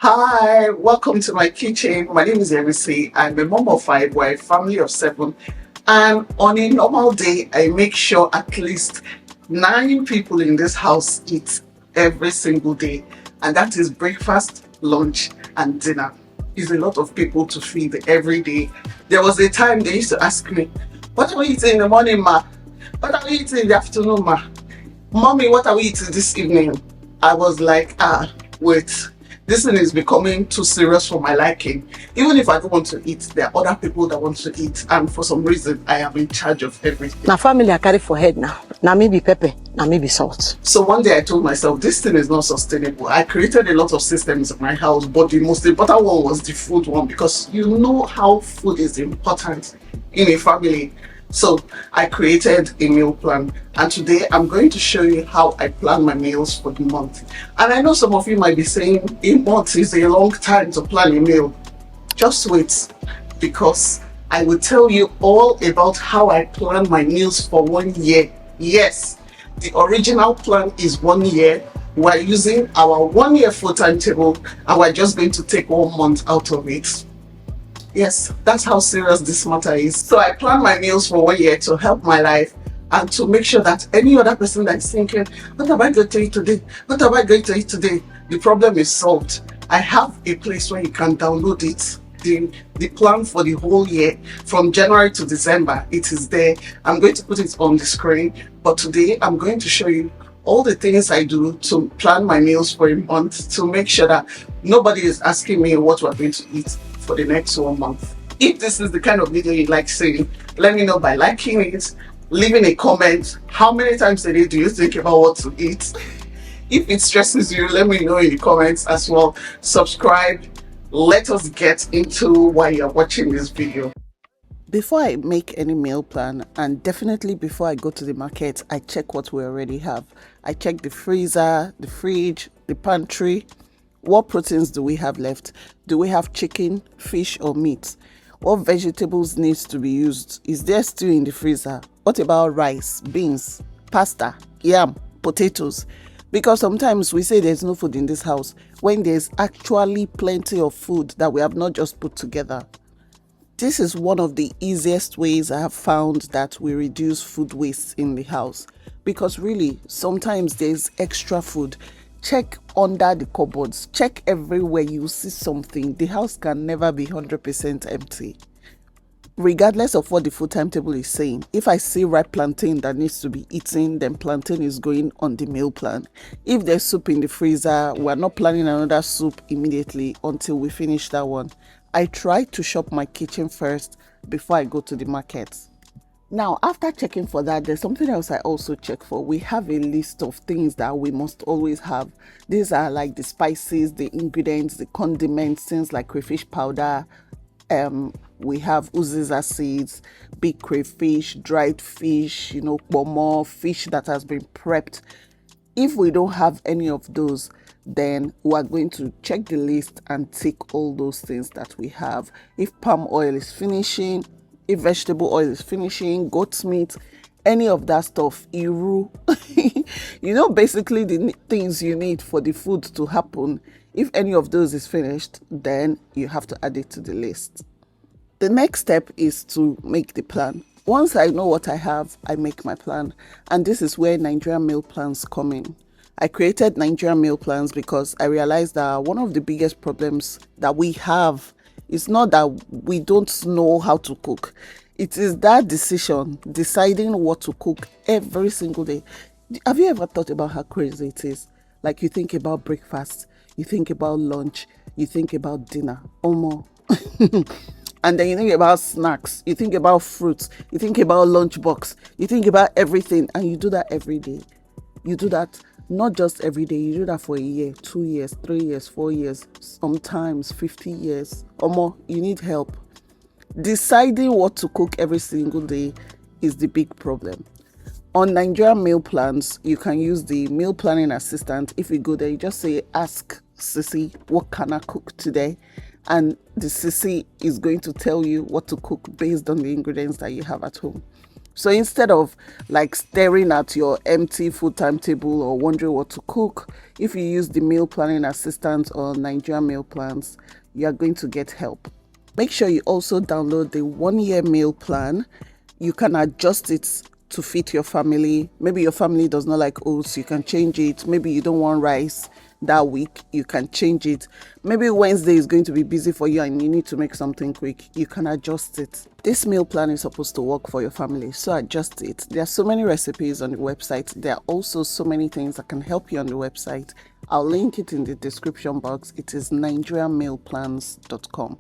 Hi, welcome to my kitchen. My name is Emisi. I'm a mom of five. We're a family of seven. And on a normal day, I make sure at least nine people in this house eat every single day. And that is breakfast, lunch, and dinner. It's a lot of people to feed every day. There was a time they used to ask me, "What are we eating in the morning, ma? What are we eating in the afternoon, ma? Mommy, what are we eating this evening?" I was like, wait, this thing is becoming too serious for my liking. Even if I don't want to eat, there are other people that want to eat, and for some reason, I am in charge of everything. Now family I carry for head now. Now maybe pepper, now maybe salt. So one day I told myself, this thing is not sustainable. I created a lot of systems in my house, but the most important one was the food one, because you know how food is important in a family. So I created a meal plan, and today I'm going to show you how I plan my meals for the month. And I know some of you might be saying a month is a long time to plan a meal. Just wait, because I will tell you all about how I plan my meals for 1 year. Yes, the original plan is 1 year. We're using our 1 year full timetable, and we're just going to take 1 month out of it. Yes, that's how serious this matter is. So I plan my meals for 1 year to help my life and to make sure that any other person that is thinking, what am I going to eat today? What am I going to eat today? The problem is solved. I have a place where you can download it. The plan for the whole year from January to December, it is there. I'm going to put it on the screen, but today I'm going to show you all the things I do to plan my meals for a month, to make sure that nobody is asking me what we're going to eat for the next 1 month. If this is the kind of video you like seeing, let me know by liking it, leaving a comment. How many times a day do you think about what to eat? If it stresses you, let me know in the comments as well. Subscribe. Let us get into why you're watching this video. Before I make any meal plan, and definitely before I go to the market, I check what we already have. I check the freezer, the fridge, the pantry. What proteins do we have left? Do we have chicken, fish, or meat? What vegetables needs to be used? Is there stew in the freezer? What about rice, beans, pasta, yam, potatoes? Because sometimes we say there's no food in this house when there's actually plenty of food that we have not just put together. This is one of the easiest ways I have found that we reduce food waste in the house, because really sometimes there's extra food. Check under the cupboards, check everywhere, you see something. The house can never be 100% empty. Regardless of what the food timetable is saying, if I see ripe plantain that needs to be eaten, then plantain is going on the meal plan. If there's soup in the freezer, we're not planning another soup immediately until we finish that one. I try to shop my kitchen first before I go to the market. Now, after checking for that, there's something else I also check for. We have a list of things that we must always have. These are like the spices, the ingredients, the condiments, things like crayfish powder. We have uziza seeds, big crayfish, dried fish, pomo, fish that has been prepped. If we don't have any of those, then we are going to check the list and tick all those things that we have. If palm oil is finishing, if vegetable oil is finishing, goat's meat, any of that stuff, iru, basically the things you need for the food to happen. If any of those is finished, then you have to add it to the list. The next step is to make the plan. Once I know what I have, I make my plan. And this is where Nigerian meal plans come in. I created Nigerian meal plans because I realized that one of the biggest problems that we have is not that we don't know how to cook. It is that decision, deciding what to cook every single day. Have you ever thought about how crazy it is? Like, you think about breakfast, you think about lunch, you think about dinner, or more. And then you think about snacks, you think about fruits, you think about lunchbox, you think about everything, and you do that every day. You do that not just every day, you do that for a year, 2 years, 3 years, 4 years, sometimes 50 years or more. You need help. Deciding what to cook every single day is the big problem. On Nigerian meal plans, you can use the meal planning assistant. If you go there, you just say, ask Sissy, what can I cook today? And the Sissy is going to tell you what to cook based on the ingredients that you have at home. So instead of like staring at your empty food timetable or wondering what to cook, if you use the meal planning assistant or Nigerian meal plans, you are going to get help. Make sure you also download the 1 year meal plan. You can adjust it to fit your family. Maybe your family does not like oats, you can change it. Maybe you don't want rice that week, you can change it. Maybe Wednesday is going to be busy for you and you need to make something quick, you can adjust it. This meal plan is supposed to work for your family, so adjust it. There are so many recipes on the website. There are also so many things that can help you on the website. I'll link it in the description box. It is nigerianmealplans.com.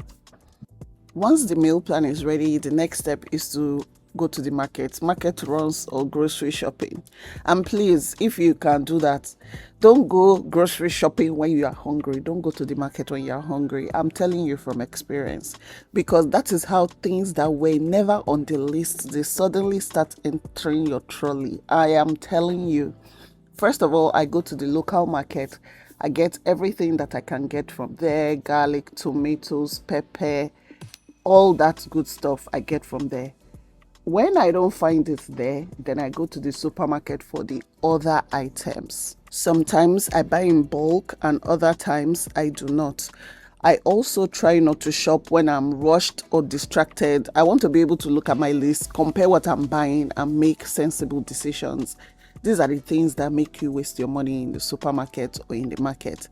Once the meal plan is ready, the next step is to go to the market runs or grocery shopping. And please, if you can do that, don't go grocery shopping when you are hungry. Don't go to the market when you are hungry. I'm telling you from experience, because that is how things that were never on the list, they suddenly start entering your trolley. I am telling you. First of all, I go to the local market. I get everything that I can get from there: garlic, tomatoes, pepper, all that good stuff I get from there. When I don't find it there, then I go to the supermarket for the other items. Sometimes I buy in bulk and other times I do not. I also try not to shop when I'm rushed or distracted. I want to be able to look at my list, compare what I'm buying, and make sensible decisions. These are the things that make you waste your money in the supermarket or in the market.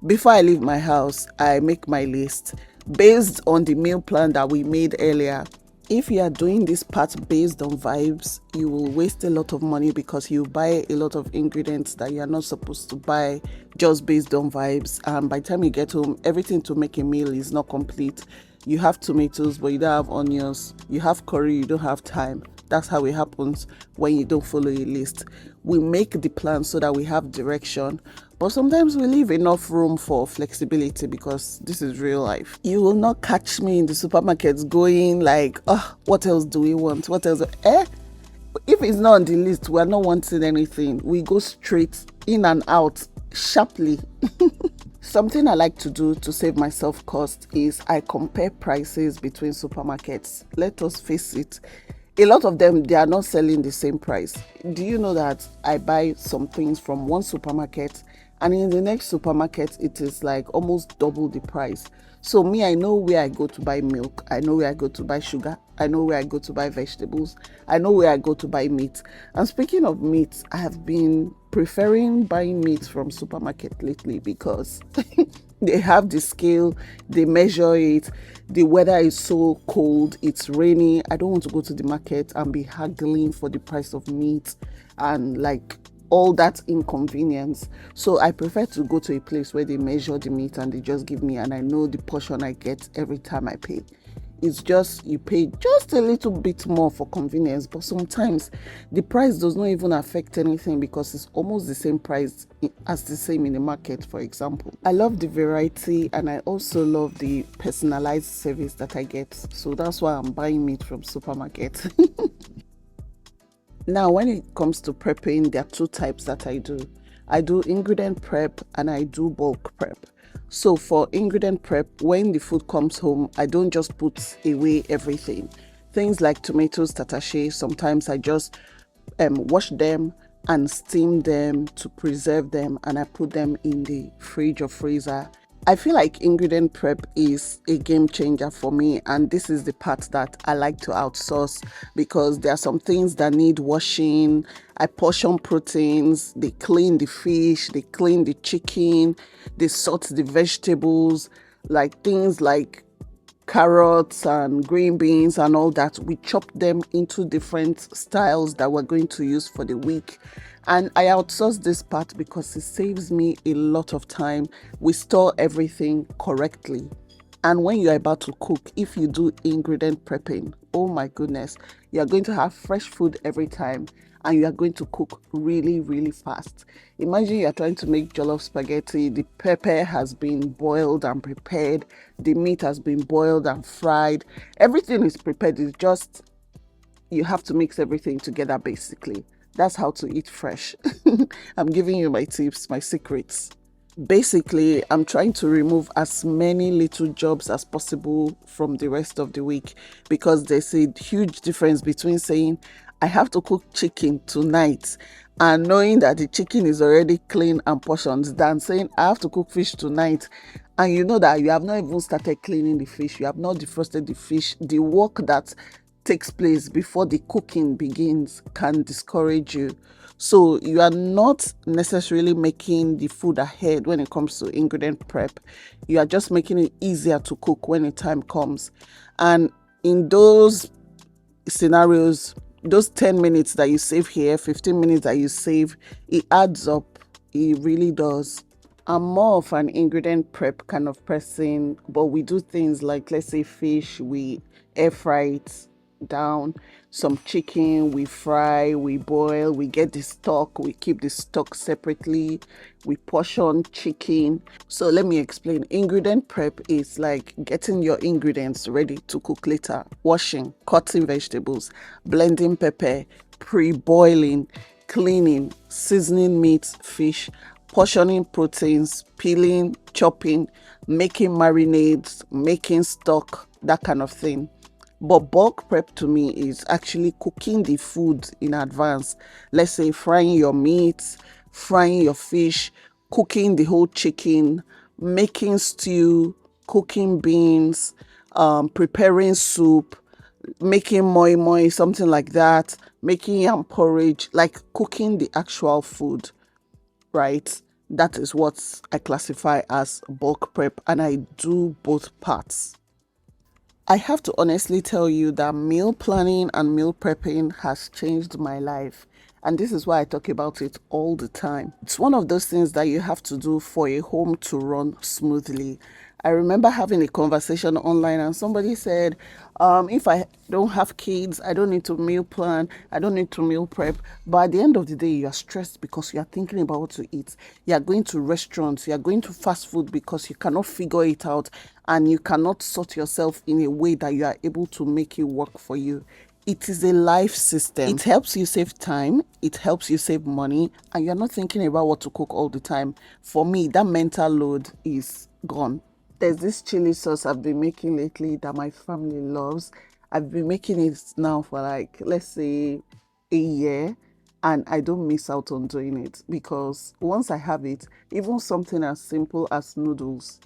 Before I leave my house, I make my list based on the meal plan that we made earlier. If you are doing this part based on vibes, you will waste a lot of money because you buy a lot of ingredients that you are not supposed to buy just based on vibes. And by the time you get home, everything to make a meal is not complete. You have tomatoes, but you don't have onions. You have curry, you don't have thyme. That's how it happens when you don't follow a list. We make the plan so that we have direction, but sometimes we leave enough room for flexibility because this is real life. You will not catch me in the supermarkets going like, oh, what else do we want? What else? If it's not on the list, we're not wanting anything. We go straight in and out sharply. Something I like to do to save myself cost is I compare prices between supermarkets. Let us face it, a lot of them, they are not selling the same price. Do you know that I buy some things from one supermarket and in the next supermarket it is like almost double the price? So me, I know where I go to buy milk, I know where I go to buy sugar, I know where I go to buy vegetables, I know where I go to buy meat. And speaking of meat, I have been preferring buying meat from supermarket lately because they have the scale, they measure it. The weather is so cold, it's rainy. I don't want to go to the market and be haggling for the price of meat and like all that inconvenience. So I prefer to go to a place where they measure the meat and they just give me, and I know the portion I get every time I pay. It's just you pay just a little bit more for convenience, but sometimes the price does not even affect anything because it's almost the same price as the same in the market. For example, I love the variety and I also love the personalized service that I get, so that's why I'm buying meat from supermarket. Now, when it comes to prepping, there are two types that I do. I do ingredient prep and I do bulk prep. So for ingredient prep, when the food comes home, I don't just put away everything. Things like tomatoes, tatashe, sometimes I just wash them and steam them to preserve them, and I put them in the fridge or freezer. I feel like ingredient prep is a game changer for me, and this is the part that I like to outsource because there are some things that need washing. I portion proteins, they clean the fish, they clean the chicken, they sort the vegetables, like things like carrots and green beans and all that. We chop them into different styles that we're going to use for the week, and I outsource this part because it saves me a lot of time. We store everything correctly, and when you're about to cook, if you do ingredient prepping, oh my goodness, you're going to have fresh food every time and you are going to cook really, really fast. Imagine you're trying to make jollof spaghetti. The pepper has been boiled and prepared. The meat has been boiled and fried. Everything is prepared. It's just, you have to mix everything together basically. That's how to eat fresh. I'm giving you my tips, my secrets. Basically, I'm trying to remove as many little jobs as possible from the rest of the week because there's a huge difference between saying I have to cook chicken tonight, and knowing that the chicken is already clean and portioned, than saying I have to cook fish tonight, and you know that you have not even started cleaning the fish, you have not defrosted the fish. The work that takes place before the cooking begins can discourage you. So you are not necessarily making the food ahead when it comes to ingredient prep. You are just making it easier to cook when the time comes. And in those scenarios, those 10 minutes that you save here, 15 minutes that you save, it adds up. It really does. I'm more of an ingredient prep kind of person, but we do things like, let's say, fish, we air fry it down. Some chicken, we fry, we boil, we get the stock, we keep the stock separately, we portion chicken. So let me explain. Ingredient prep is like getting your ingredients ready to cook later, washing, cutting vegetables, blending pepper, pre-boiling, cleaning, seasoning meat, fish, portioning proteins, peeling, chopping, making marinades, making stock, that kind of thing. But bulk prep to me is actually cooking the food in advance. Let's say frying your meat, frying your fish, cooking the whole chicken, making stew, cooking beans, preparing soup, making moi moi, something like that, making yam porridge, like cooking the actual food, right? That is what I classify as bulk prep, and I do both parts. I have to honestly tell you that meal planning and meal prepping has changed my life. And this is why I talk about it all the time. It's one of those things that you have to do for a home to run smoothly. I remember having a conversation online and somebody said, if I don't have kids, I don't need to meal plan, I don't need to meal prep. But at the end of the day, you are stressed because you are thinking about what to eat. You are going to restaurants, you are going to fast food because you cannot figure it out and you cannot sort yourself in a way that you are able to make it work for you. It is a life system. It helps you save time, it helps you save money, and you're not thinking about what to cook all the time. For me, that mental load is gone. There's this chili sauce I've been making lately that my family loves. I've been making it now for like, let's say, a year, and I don't miss out on doing it because once I have it, even something as simple as noodles,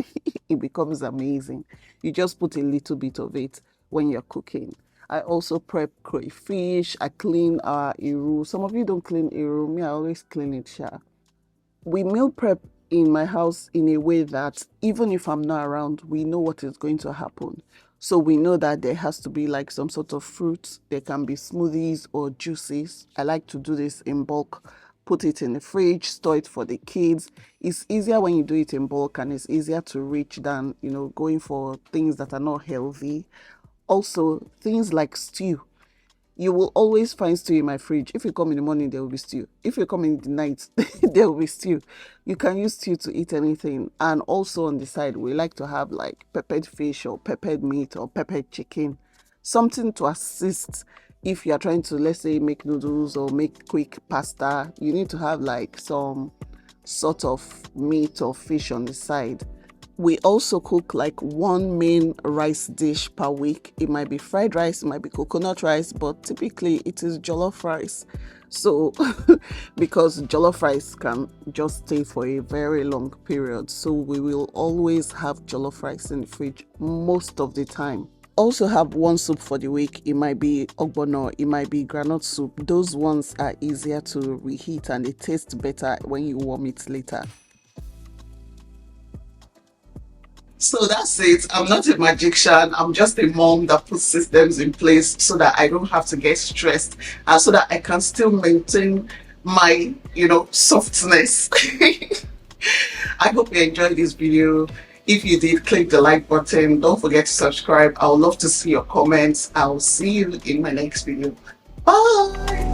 it becomes amazing. You just put a little bit of it when you're cooking. I also prep crayfish. I clean our iru. Some of you don't clean iru. Me, I always clean it, sha. We meal prep in my house in a way that even if I'm not around, we know what is going to happen. So we know that there has to be like some sort of fruit. There can be smoothies or juices. I like to do this in bulk. Put it in the fridge, store it for the kids. It's easier when you do it in bulk and it's easier to reach than, going for things that are not healthy. Also, things like stew. You will always find stew in my fridge. If you come in the morning, there will be stew. If you come in the night, there will be stew. You can use stew to eat anything. And also on the side, we like to have like peppered fish or peppered meat or peppered chicken. Something to assist if you are trying to, let's say, make noodles or make quick pasta. You need to have like some sort of meat or fish on the side. We also cook like one main rice dish per week. It might be fried rice, it might be coconut rice, but typically it is jollof rice. So, because jollof rice can just stay for a very long period, so we will always have jollof rice in the fridge most of the time. Also have one soup for the week. It might be ogbono, it might be granite soup. Those ones are easier to reheat and they taste better when you warm it later. So that's it. I'm not a magician. I'm just a mom that puts systems in place so that I don't have to get stressed and so that I can still maintain my, softness. I hope you enjoyed this video. If you did, click the like button. Don't forget to subscribe. I would love to see your comments. I'll see you in my next video. Bye.